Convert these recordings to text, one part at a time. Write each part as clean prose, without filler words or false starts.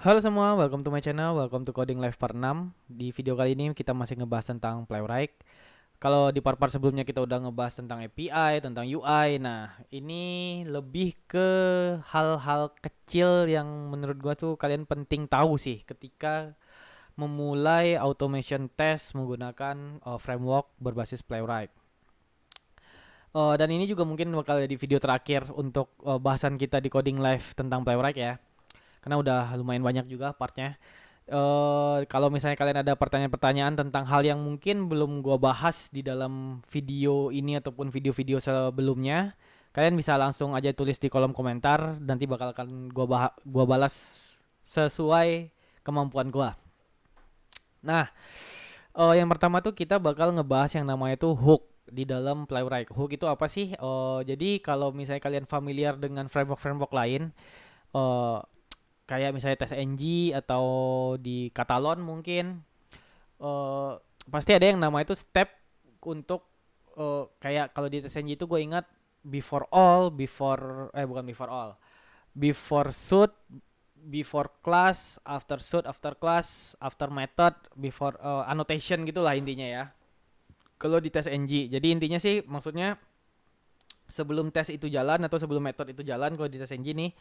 Halo semua, welcome to my channel, welcome to Coding Live Part 6. Di video kali ini kita masih ngebahas tentang Playwright. Kalau di part-part sebelumnya kita udah ngebahas tentang API, tentang UI. Nah, ini lebih ke hal-hal kecil yang menurut gua tuh kalian penting tahu sih ketika memulai automation test menggunakan framework berbasis Playwright. Dan ini juga mungkin bakal jadi video terakhir untuk bahasan kita di Coding Live tentang Playwright ya. Karena udah lumayan banyak juga partnya. Kalau misalnya kalian ada pertanyaan-pertanyaan tentang hal yang mungkin belum gua bahas di dalam video ini ataupun video-video sebelumnya, kalian bisa langsung aja tulis di kolom komentar. Nanti bakal akan gua balas sesuai kemampuan gua. Nah, yang pertama tuh kita bakal ngebahas yang namanya tuh hook di dalam Playwright. Hook itu apa sih? Jadi kalau misalnya kalian familiar dengan framework-framework lain, eh, kayak misalnya tes NG atau di Catalan mungkin, eh, pasti ada yang nama itu step untuk, kayak kalau di tes NG itu gue ingat before all, bukan before all, before shoot, before class, after shoot, after class, after method, before annotation gitulah intinya ya. Kalau di tes NG, jadi intinya sih maksudnya sebelum tes itu jalan atau sebelum method itu jalan, kalau di tes NG nih,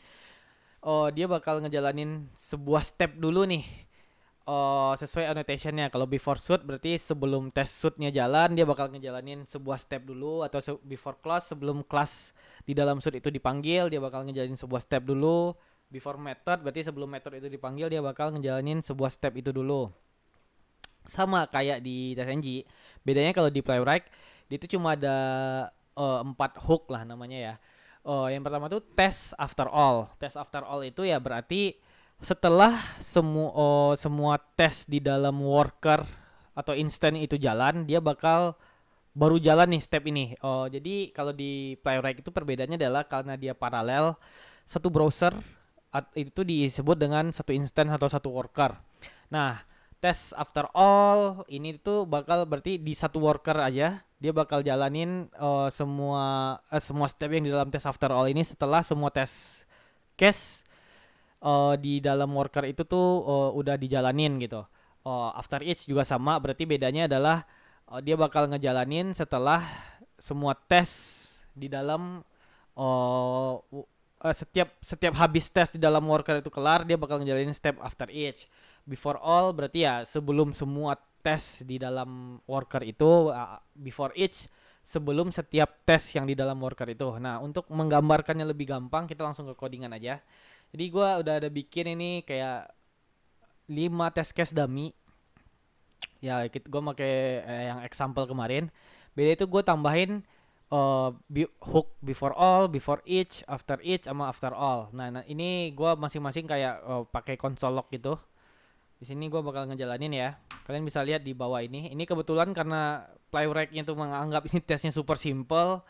dia bakal ngejalanin sebuah step dulu nih. Sesuai annotationnya, kalau before shoot berarti sebelum tes shootnya jalan dia bakal ngejalanin sebuah step dulu, atau before class sebelum kelas di dalam shoot itu dipanggil dia bakal ngejalanin sebuah step dulu. Before method berarti sebelum method itu dipanggil dia bakal ngejalanin sebuah step itu dulu. Sama kayak di tes NG, bedanya kalau di Playwright dia itu cuma ada 4 hook lah namanya ya. Yang pertama tuh test after all. Test after all itu ya berarti setelah semua tes di dalam worker atau instant itu jalan, dia bakal baru jalan nih step ini. Jadi kalau di Playwright itu perbedaannya adalah karena dia paralel, satu browser itu disebut dengan satu instance atau satu worker. Nah, test after all ini tuh bakal berarti di satu worker aja dia bakal jalanin semua step yang di dalam test after all ini setelah semua tes case di dalam worker itu tuh udah dijalanin gitu. After each juga sama, berarti bedanya adalah dia bakal ngejalanin setelah semua tes di dalam, uh, setiap setiap habis tes di dalam worker itu kelar dia bakal ngejalanin step after each. Before all berarti ya sebelum semua tes di dalam worker itu, before each sebelum setiap tes yang di dalam worker itu. Nah, untuk menggambarkannya lebih gampang kita langsung ke codingan aja. Jadi gue udah ada bikin ini kayak 5 test case dummy. Ya, gue pakai yang example kemarin. Beda itu gue tambahin hook before all, before each, after each, sama after all. Nah ini gue masing-masing kayak pakai console log gitu. Di sini gue bakal ngejalanin ya. Kalian bisa lihat di bawah ini. Ini kebetulan karena Playwright-nya tuh menganggap ini tesnya super simple.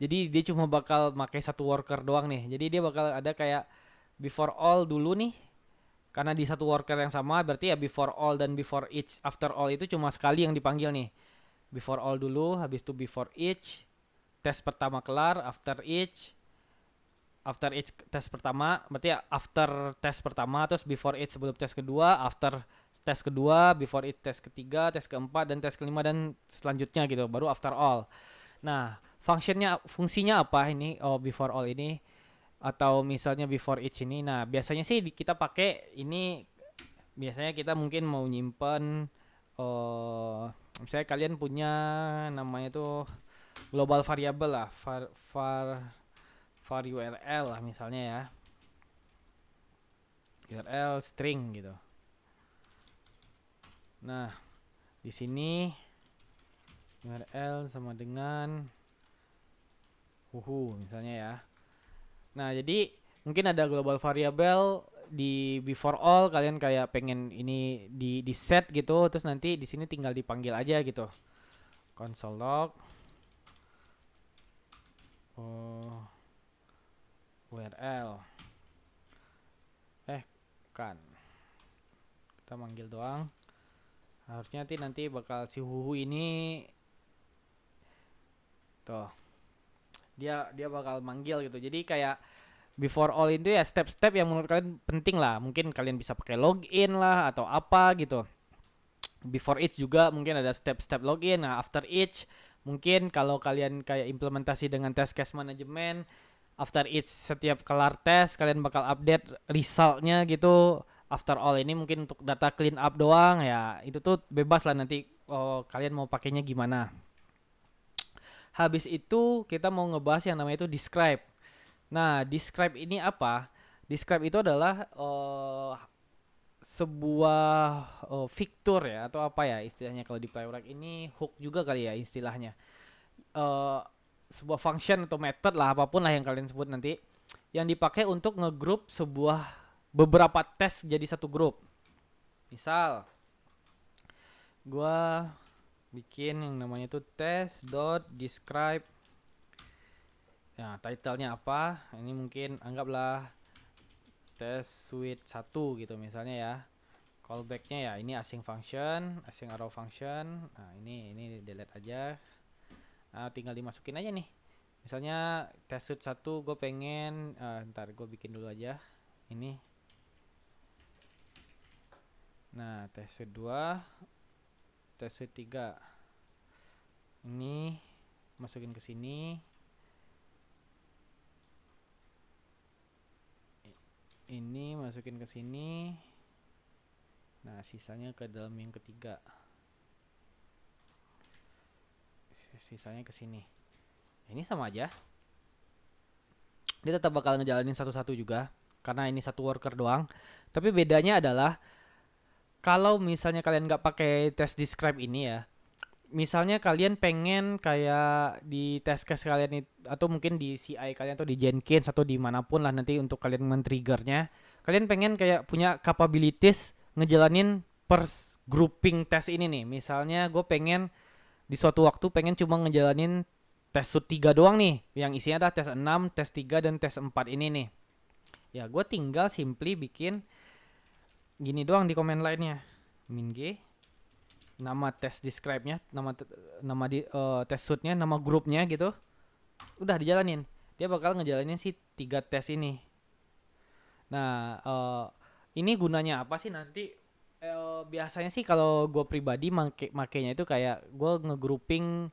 Jadi dia cuma bakal pakai satu worker doang nih. Jadi dia bakal ada kayak before all dulu nih, karena di satu worker yang sama berarti ya before all dan before each. After all itu cuma sekali yang dipanggil nih. Before all dulu, habis itu before each, tes pertama kelar, after each tes pertama berarti ya after tes pertama, terus before each sebelum tes kedua, after tes kedua, before each tes ketiga, tes keempat, dan tes kelima, dan selanjutnya gitu, baru after all. Nah, fungsinya apa ini, before all ini atau misalnya before each ini? Nah, biasanya sih kita pakai ini, biasanya kita mungkin mau nyimpen, misalnya kalian punya namanya tuh global variable lah, var URL lah misalnya ya, URL string gitu. Nah, di sini URL sama dengan misalnya ya. Nah, jadi mungkin ada global variable di before all, kalian kayak pengen ini di set gitu, terus nanti di sini tinggal dipanggil aja gitu. Console log URL. Kan kita manggil doang. Harusnya nanti bakal si huhu ini tuh dia dia bakal manggil gitu. Jadi kayak Before all itu ya step-step yang menurut kalian penting lah. Mungkin kalian bisa pakai login lah atau apa gitu. Before each juga mungkin ada step-step login. Nah, after each mungkin kalau kalian kayak implementasi dengan test case management, after each setiap kelar tes kalian bakal update resultnya gitu. After all ini mungkin untuk data clean up doang ya, itu tuh bebas lah nanti kalian mau pakainya gimana. Habis itu kita mau ngebahas yang namanya itu describe. Nah, describe ini apa? Describe itu adalah sebuah fitur ya atau apa ya istilahnya, kalau di Playwright ini hook juga kali ya istilahnya. Eh, Sebuah function atau method lah, apapun lah yang kalian sebut nanti, yang dipakai untuk ngegroup sebuah beberapa tes jadi satu grup. Misal gua bikin yang namanya itu test.describe. Nah, title-nya apa? Ini mungkin anggaplah test suite 1 gitu misalnya ya. Callback-nya ya ini async function, async arrow function. Nah, ini delete aja. Nah, tinggal dimasukin aja nih. Misalnya test suite 1 gue pengen ntar gue bikin dulu aja. Ini. Nah, test suite 2, test suite 3. Ini masukin ke sini. Ini masukin ke sini. Nah, sisanya ke dalam yang ketiga. Sisanya ke sini. Ini sama aja. Dia tetap bakal ngejalanin satu-satu juga karena ini satu worker doang. Tapi bedanya adalah kalau misalnya kalian nggak pakai test describe ini ya, misalnya kalian pengen kayak di test case kalian atau mungkin di CI kalian atau di Jenkins atau dimanapun lah nanti untuk kalian men-triggernya, kalian pengen kayak punya capabilities ngejalanin per grouping test ini nih. Misalnya gue pengen di suatu waktu pengen cuma ngejalanin tes suit 3 doang nih, yang isinya adalah tes 6, tes 3, dan tes 4 ini nih. Ya gue tinggal simply bikin gini doang di command line-nya. Min G, nama test describe-nya, nama di test suite-nya, nama grupnya gitu. Udah dijalanin. Dia bakal ngejalanin si 3 tes ini. Nah, ini gunanya apa sih nanti? Biasanya sih kalau gue pribadi makainya itu kayak gue ngegrouping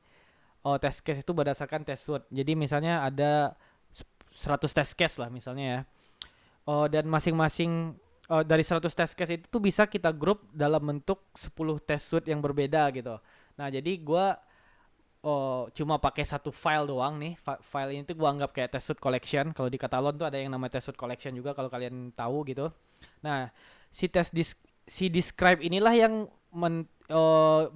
test case itu berdasarkan test suite. Jadi misalnya ada 100 test case lah misalnya ya. Dan masing-masing dari 100 test case itu tuh bisa kita grup dalam bentuk 10 test suite yang berbeda gitu. Nah, jadi gua cuma pakai satu file doang nih. File ini tuh gua anggap kayak test suite collection. Kalau di Catalan tuh ada yang namanya test suite collection juga kalau kalian tahu gitu. Nah, si describe inilah yang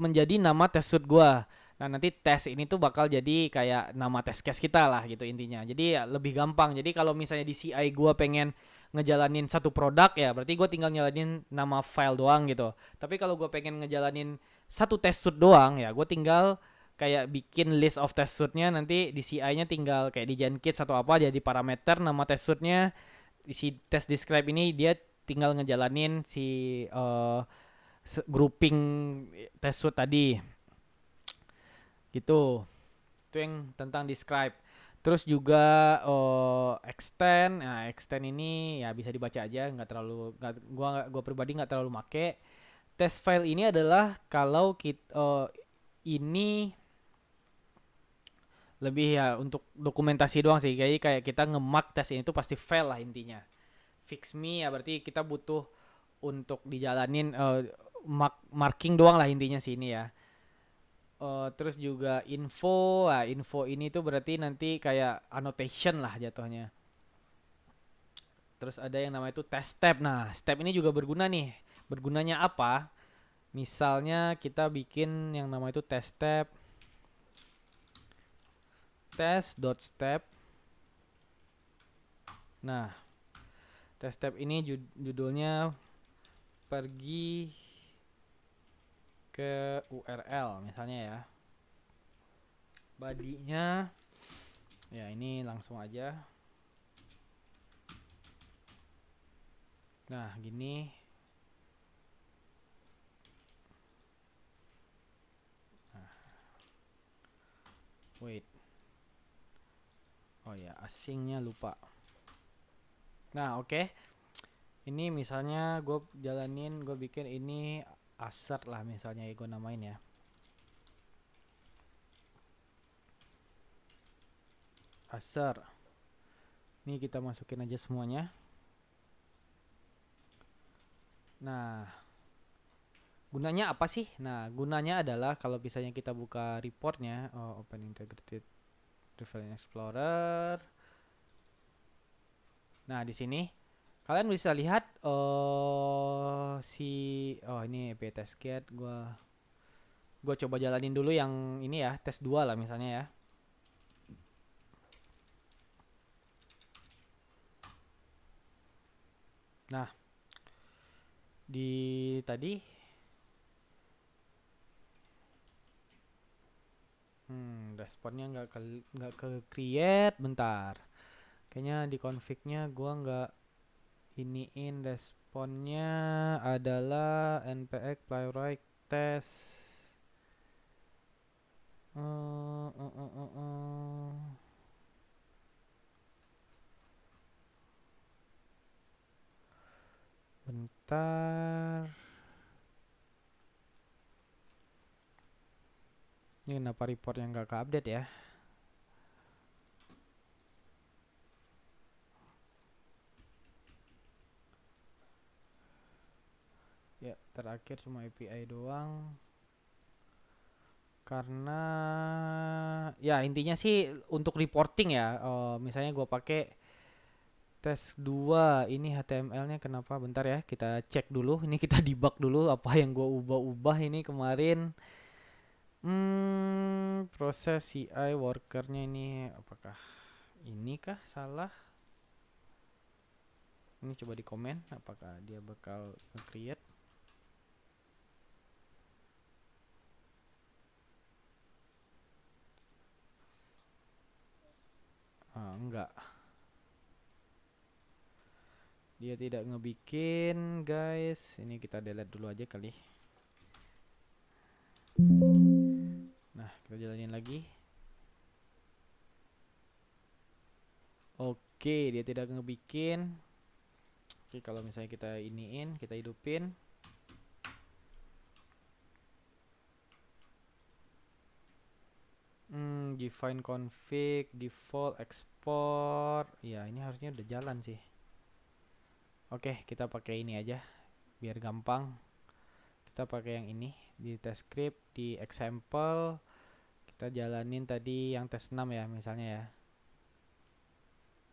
menjadi nama test suite gua. Nah, nanti tes ini tuh bakal jadi kayak nama test case kita lah gitu intinya. Jadi ya lebih gampang. Jadi kalau misalnya di CI gua pengen ngejalanin satu produk ya, berarti gue tinggal nyalanin nama file doang gitu. Tapi kalau gue pengen ngejalanin satu test suite doang ya, gue tinggal kayak bikin list of test suite-nya, nanti di CI-nya tinggal kayak di Jenkins atau apa jadi parameter nama test suite-nya, si test describe ini dia tinggal ngejalanin si grouping test suite tadi gitu. Itu yang tentang describe. Terus juga extend. Nah, extend ini ya bisa dibaca aja, nggak terlalu gua pribadi nggak terlalu make. Test file ini adalah kalau kita ini lebih ya untuk dokumentasi doang sih. Kayak kita nge-mark tes ini tuh pasti fail lah intinya. Fix me ya berarti kita butuh untuk dijalanin marking doang lah intinya sih ini ya. Terus juga info, nah info ini tuh berarti nanti kayak annotation lah jatuhnya. Terus ada yang namanya itu test step. Nah, step ini juga berguna nih. Bergunanya apa? Misalnya kita bikin yang namanya itu test step, test.step. Nah, test step ini judulnya pergi ke URL misalnya ya. Body-nya ya ini langsung aja. Nah, gini. Nah, wait. Oh ya, asingnya lupa. Nah, oke. Ini misalnya gue bikin ini assert lah misalnya ya gue namain ya. Assert. Ini kita masukin aja semuanya. Nah, gunanya apa sih? Nah, gunanya adalah kalau misalnya kita buka reportnya, Open Integrated Reference Explorer. Nah, di sini kalian bisa lihat ini API test get gua coba jalanin dulu yang ini ya, tes 2 lah misalnya ya. Nah, di tadi responnya nggak ke create, bentar. Kayaknya di config-nya gua nggak iniin responnya adalah npx playwright test. Bentar. Ini kenapa report yang nggak ke-update ya? Ya, terakhir cuma API doang. Karena ya intinya sih untuk reporting ya. Misalnya gue pakai tes 2 ini HTML-nya kenapa? Bentar ya, kita cek dulu. Ini kita debug dulu apa yang gue ubah-ubah ini kemarin. Proses CI workernya ini apakah ini kah salah? Ini coba di komen apakah dia bakal nge-create. Enggak. Dia tidak ngebikin, guys. Ini kita delete dulu aja kali. Nah, kita jalanin lagi. Oke, dia tidak ngebikin. Oke, kalau misalnya kita iniin, kita hidupin. Define config, default, export. Ya, ini harusnya udah jalan sih. Oke, kita pakai ini aja biar gampang. Kita pakai yang ini di test script, di example. Kita jalanin tadi yang tes 6 ya misalnya ya.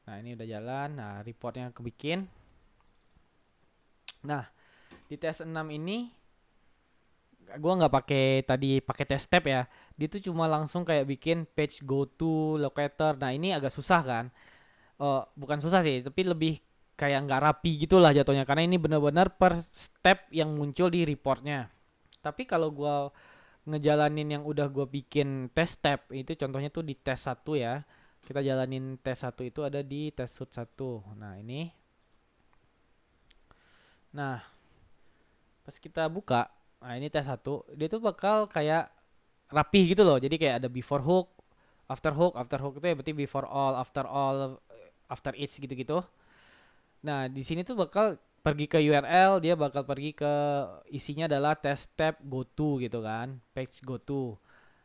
Nah, ini udah jalan. Nah, reportnya kebikin. Nah, di tes 6 ini gua nggak pakai test step ya. Dia tuh cuma langsung kayak bikin page go to locator. Nah, ini agak susah kan. Bukan susah sih, tapi lebih kayak nggak rapi gitulah jatuhnya karena ini benar-benar per step yang muncul di reportnya. Tapi kalau gua ngejalanin yang udah gua bikin test step itu contohnya tuh di tes 1 ya. Kita jalanin tes 1 itu ada di tes suit 1. Nah, ini. Nah, pas kita buka, nah ini tes 1, dia tuh bakal kayak rapih gitu loh. Jadi kayak ada before hook, after hook, after hook itu ya berarti before all, after each gitu-gitu. Nah, di sini tuh bakal pergi ke URL, dia bakal pergi ke isinya adalah test tab go to gitu kan, page go to.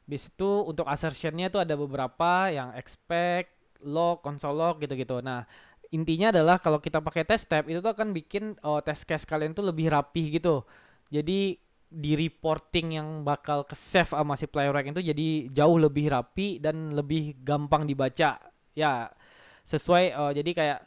Bis itu untuk assertionnya tuh ada beberapa yang expect, log, console log gitu-gitu. Nah, intinya adalah kalau kita pakai test tab itu tuh akan bikin test case kalian tuh lebih rapih gitu. Jadi di reporting yang bakal ke save sama si playwright itu jadi jauh lebih rapi dan lebih gampang dibaca. Ya, sesuai jadi kayak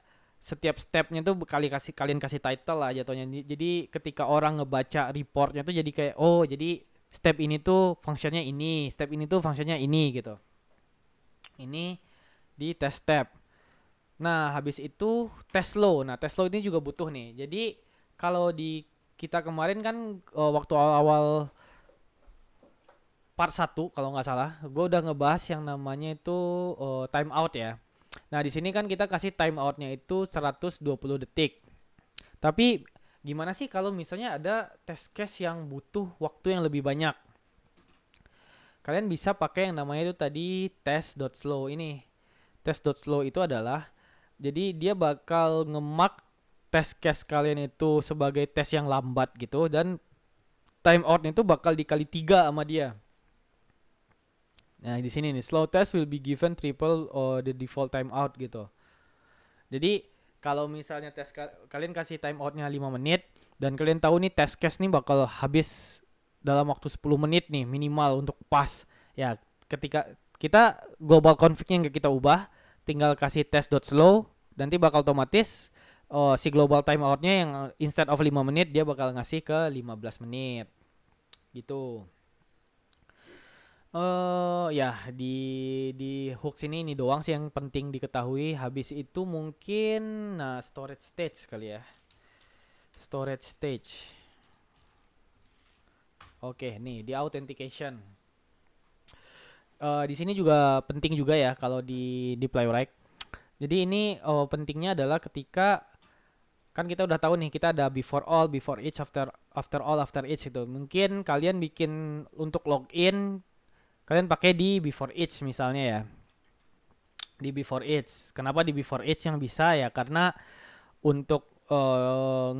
setiap stepnya tuh kalian kasih title lah jatuhnya. Jadi ketika orang ngebaca reportnya tuh jadi kayak jadi step ini tuh fungsinya ini, step ini tuh fungsinya ini gitu. Ini di test step. Nah, habis itu test flow. Nah, test flow ini juga butuh nih. Jadi kalau di kita kemarin kan waktu awal-awal part 1 kalau nggak salah, gue udah ngebahas yang namanya itu timeout ya. Nah, di sini kan kita kasih timeoutnya itu 120 detik. Tapi gimana sih kalau misalnya ada test case yang butuh waktu yang lebih banyak? Kalian bisa pakai yang namanya itu tadi test.slow ini. Test.slow itu adalah Jadi dia bakal nge-mark test case kalian itu sebagai tes yang lambat gitu, dan timeoutnya itu bakal dikali 3 sama dia. Nah, di sini nih, slow test will be given triple or the default timeout gitu. Jadi kalau misalnya kalian kasih timeoutnya 5 menit dan kalian tahu nih test case nih bakal habis dalam waktu 10 menit nih minimal untuk pas. Ya, ketika kita global config-nya nggak kita ubah, tinggal kasih test.slow, nanti bakal otomatis si global timeoutnya yang instead of 5 menit dia bakal ngasih ke 15 menit gitu. Ya di hooks ini doang sih yang penting diketahui. Habis itu mungkin nah storage stage kali ya. Storage stage. Oke, nih di authentication. Di sini juga penting juga ya kalau di Playwright. Jadi ini pentingnya adalah ketika kan kita udah tahu nih kita ada before all, before each, after all, after each itu. Mungkin kalian bikin untuk login kalian pakai di before each misalnya ya. Di before each. Kenapa di before each yang bisa ya? Karena untuk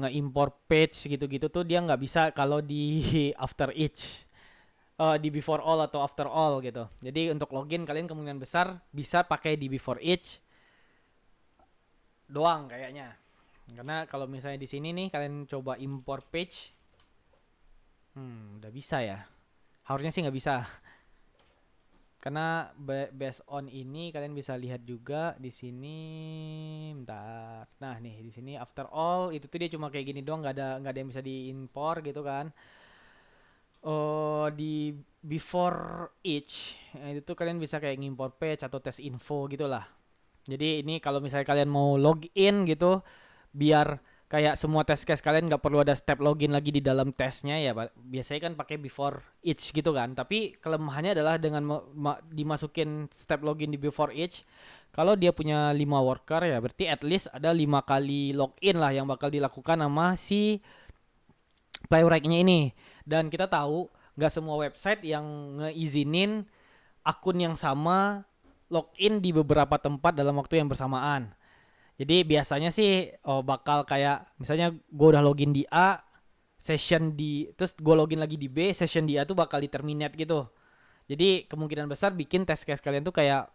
nge-import page gitu-gitu tuh dia nggak bisa kalau di after each. Di before all atau after all gitu. Jadi untuk login kalian kemungkinan besar bisa pakai di before each doang kayaknya. Karena kalau misalnya di sini nih kalian coba import page, udah bisa ya. Harusnya sih nggak bisa. Karena based on ini kalian bisa lihat juga di sini. Bentar. Nah, nih di sini after all itu tuh dia cuma kayak gini doang, nggak ada yang bisa diimpor gitu kan. Oh, di before each itu tuh kalian bisa kayak ngimpor page atau tes info gitulah. Jadi ini kalau misalnya kalian mau login gitu, biar kayak semua test case kalian nggak perlu ada step login lagi di dalam tesnya ya, biasanya kan pakai before each gitu kan. Tapi kelemahannya adalah dengan dimasukin step login di before each, kalau dia punya 5 worker ya berarti at least ada 5 kali login lah yang bakal dilakukan sama si Playwright-nya ini. Dan kita tahu nggak semua website yang ngeizinin akun yang sama login di beberapa tempat dalam waktu yang bersamaan. Jadi biasanya sih bakal kayak misalnya gue udah login di A, session di terus gue login lagi di B, session di A tuh bakal di terminate gitu. Jadi kemungkinan besar bikin test case kalian tuh kayak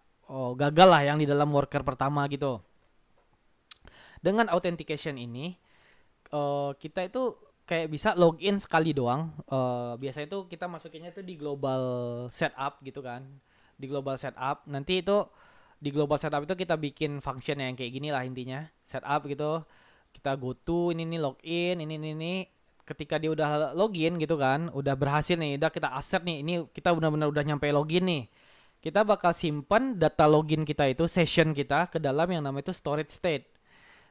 gagal lah yang di dalam worker pertama gitu. Dengan authentication ini kita itu kayak bisa login sekali doang. Biasanya itu kita masukinnya tuh di global setup gitu kan. Di global setup nanti itu di global setup itu kita bikin function yang kayak gini lah intinya. Setup gitu. Kita go to ini nih login ini. Ketika dia udah login gitu kan, udah berhasil nih, udah kita accept nih. Ini kita benar-benar udah nyampe login nih. Kita bakal simpan data login kita itu session kita ke dalam yang namanya itu storage state.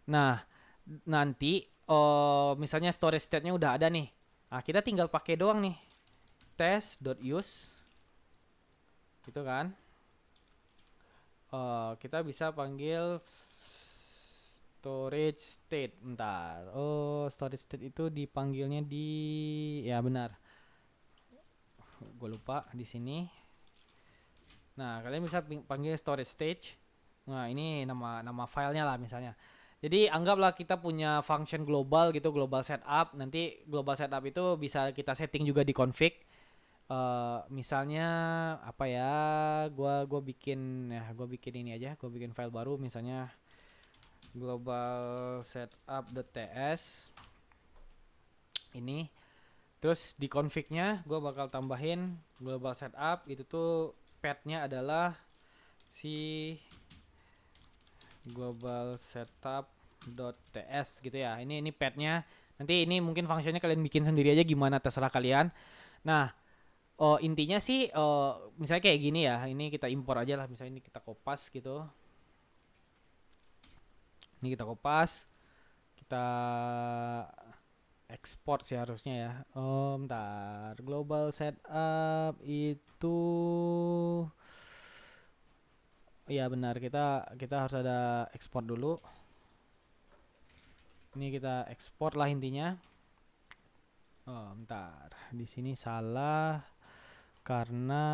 Nah, nanti misalnya storage state-nya udah ada nih. Nah, kita tinggal pakai doang nih. Test.use gitu kan. Kita bisa panggil storage state. Bentar. Storage state itu dipanggilnya di ya benar. Gue lupa di sini. Nah, kalian bisa panggil storage stage. Nah, ini nama filenya lah misalnya. Jadi anggaplah kita punya function global gitu, global setup. Nanti global setup itu bisa kita setting juga di config. Misalnya apa ya? Gua bikin ini aja. Gua bikin file baru misalnya global setup.ts ini. Terus di config-nya gua bakal tambahin global setup itu tuh path-nya adalah si global setup.ts gitu ya. Ini path-nya. Nanti ini mungkin fungsinya kalian bikin sendiri aja gimana terserah kalian. Nah, intinya sih misalnya kayak gini ya. Ini kita impor aja lah. Misalnya ini kita kopas gitu. Ini kita kopas. Kita export sih harusnya ya. Bentar. Global setup itu iya benar, kita harus ada ekspor dulu. Ini kita ekspor lah intinya. Bentar. Di sini salah karena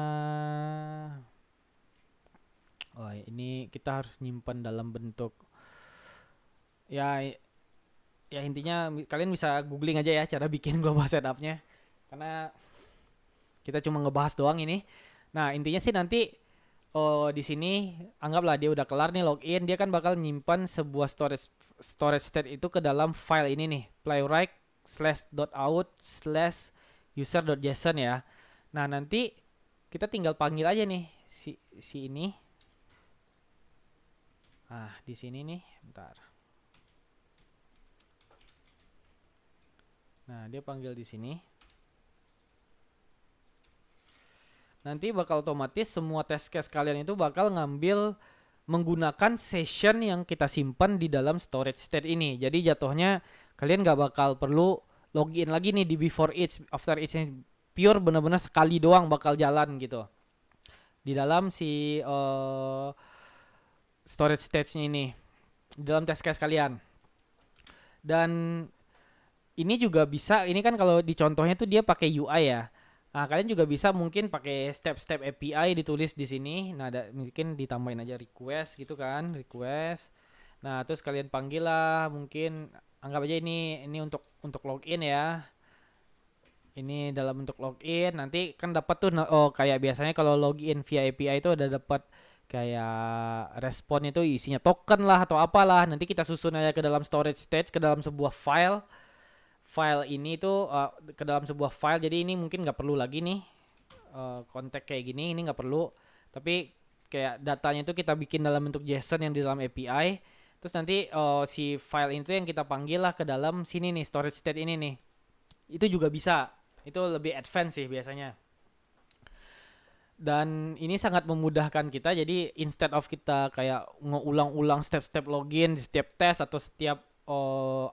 ini kita harus nyimpan dalam bentuk Ya ya intinya kalian bisa googling aja ya cara bikin global setupnya, karena kita cuma ngebahas doang ini. Nah intinya sih nanti, oh di sini anggaplah dia udah kelar nih login, dia kan bakal nyimpan sebuah storage state itu ke dalam file ini nih, playwright slash dot out slash user dot json ya. Nah nanti kita tinggal panggil aja nih si ini. Ah di sini nih, bentar. Nah dia panggil di sini. Nanti bakal otomatis semua test case kalian itu bakal ngambil menggunakan session yang kita simpan di dalam storage state ini. Jadi jatuhnya kalian nggak bakal perlu login lagi nih di before each, after each, ini pure bener-bener sekali doang bakal jalan gitu di dalam si storage stage ini, di dalam test case kalian. Dan ini juga bisa, ini kan kalau di contohnya tuh dia pakai UI ya. Nah, kalian juga bisa mungkin pakai step-step API ditulis di sini. Nah, mungkin ditambahin aja request gitu kan, request. Nah, terus kalian panggil lah, mungkin anggap aja ini untuk login ya. Ini dalam bentuk login. Nanti kan dapat tuh, oh kayak biasanya kalau login via API itu ada dapat kayak respon itu isinya token lah atau apalah. Nanti kita susun aja ke dalam storage stage, ke dalam sebuah file. File ini tuh ke dalam sebuah file, jadi ini mungkin nggak perlu lagi nih kontak kayak gini, ini nggak perlu, tapi kayak datanya itu kita bikin dalam bentuk JSON yang di dalam API, terus nanti si file itu yang kita panggil lah ke dalam sini nih, storage state ini nih, itu juga bisa. Itu lebih advance sih biasanya, dan ini sangat memudahkan kita. Jadi instead of kita kayak ngulang-ulang step-step login di setiap tes atau setiap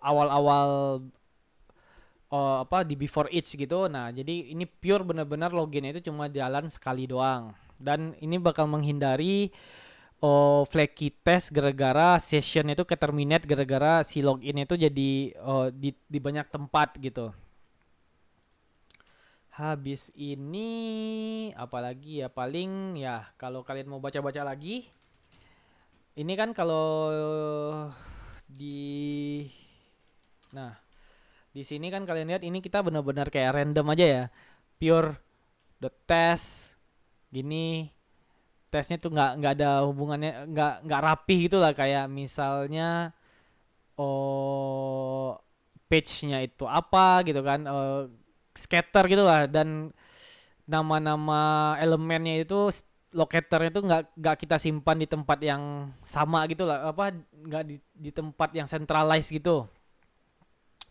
awal-awal apa di before each gitu. Nah, jadi ini pure benar-benar loginnya itu cuma jalan sekali doang. Dan ini bakal menghindari flaky test gara-gara session itu ke terminate gara-gara si login itu jadi di banyak tempat gitu. Habis ini apalagi ya, paling ya kalau kalian mau baca-baca lagi, ini kan kalau di, nah di sini kan kalian lihat ini kita benar-benar kayak random aja ya, pure the test gini. Tesnya tuh nggak ada hubungannya, nggak rapi gitu lah, kayak misalnya oh page-nya itu apa gitu kan, scatter gitu lah, dan nama-nama elemennya itu locatornya itu nggak kita simpan di tempat yang sama gitu lah, apa nggak di tempat yang centralized gitu.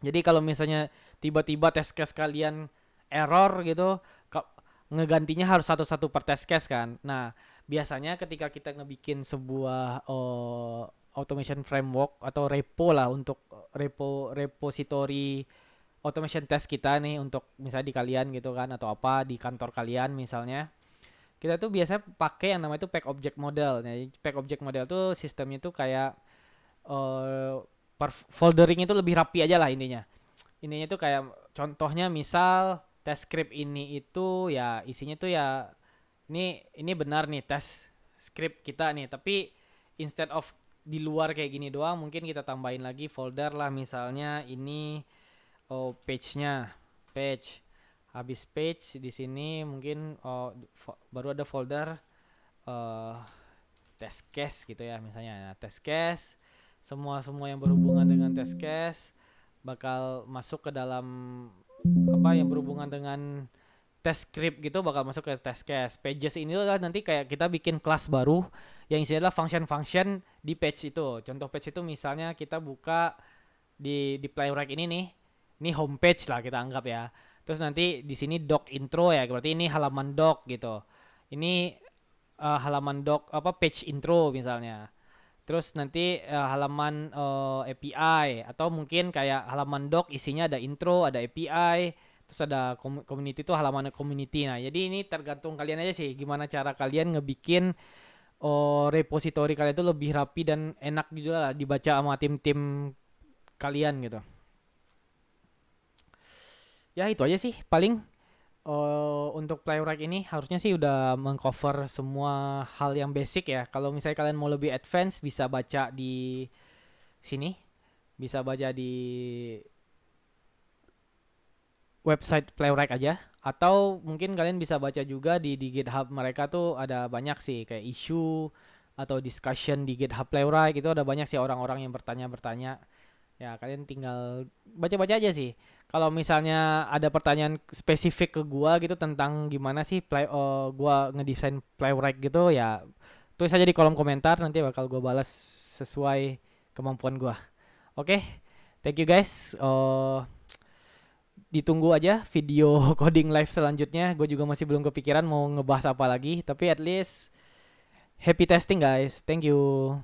Jadi kalau misalnya tiba-tiba test case kalian error gitu, ngegantinya harus satu-satu per test case kan. Nah, biasanya ketika kita ngebikin sebuah automation framework atau repo lah, untuk repository automation test kita nih, untuk misalnya di kalian gitu kan, atau apa di kantor kalian misalnya, kita tuh biasanya pakai yang namanya itu pack object model. Nah, pack object model tuh sistemnya tuh kayak eh per foldering itu lebih rapi aja lah intinya. Intinya tuh kayak contohnya misal test script ini itu ya isinya tuh ya ini benar nih test script kita nih, tapi instead of di luar kayak gini doang, mungkin kita tambahin lagi folder lah, misalnya ini page-nya, page. Habis page di sini mungkin baru ada folder uh, test case gitu ya misalnya. Nah, test case, semua yang berhubungan dengan test case bakal masuk ke dalam, apa yang berhubungan dengan test script gitu bakal masuk ke test case. Pages ini adalah nanti kayak kita bikin kelas baru yang isinya adalah function-function di page itu. Contoh page itu misalnya kita buka di Playwright ini nih. Ini homepage lah kita anggap ya. Terus nanti di sini doc intro ya, berarti ini halaman doc gitu. Ini halaman doc apa page intro misalnya. Terus nanti halaman API, atau mungkin kayak halaman doc isinya ada intro, ada API, terus ada community itu halaman community. Nah, jadi ini tergantung kalian aja sih gimana cara kalian ngebikin repository kalian itu lebih rapi dan enak juga lah dibaca sama tim-tim kalian gitu. Ya itu aja sih paling. Untuk Playwright ini harusnya sih udah mengcover semua hal yang basic ya. Kalau misalnya kalian mau lebih advance bisa baca di sini. bisa baca di website Playwright aja, atau mungkin kalian bisa baca juga di GitHub mereka tuh ada banyak sih kayak issue atau discussion di GitHub Playwright, itu ada banyak sih orang-orang yang bertanya-bertanya. Ya, kalian tinggal baca-baca aja sih. Kalau misalnya ada pertanyaan spesifik ke gua gitu tentang gimana sih gua ngedesain Playwright gitu, ya tulis aja di kolom komentar, nanti bakal gua balas sesuai kemampuan gua. Oke, thank you guys. Ditunggu aja video coding live selanjutnya. Gue juga masih belum kepikiran mau ngebahas apa lagi, tapi at least happy testing guys. Thank you.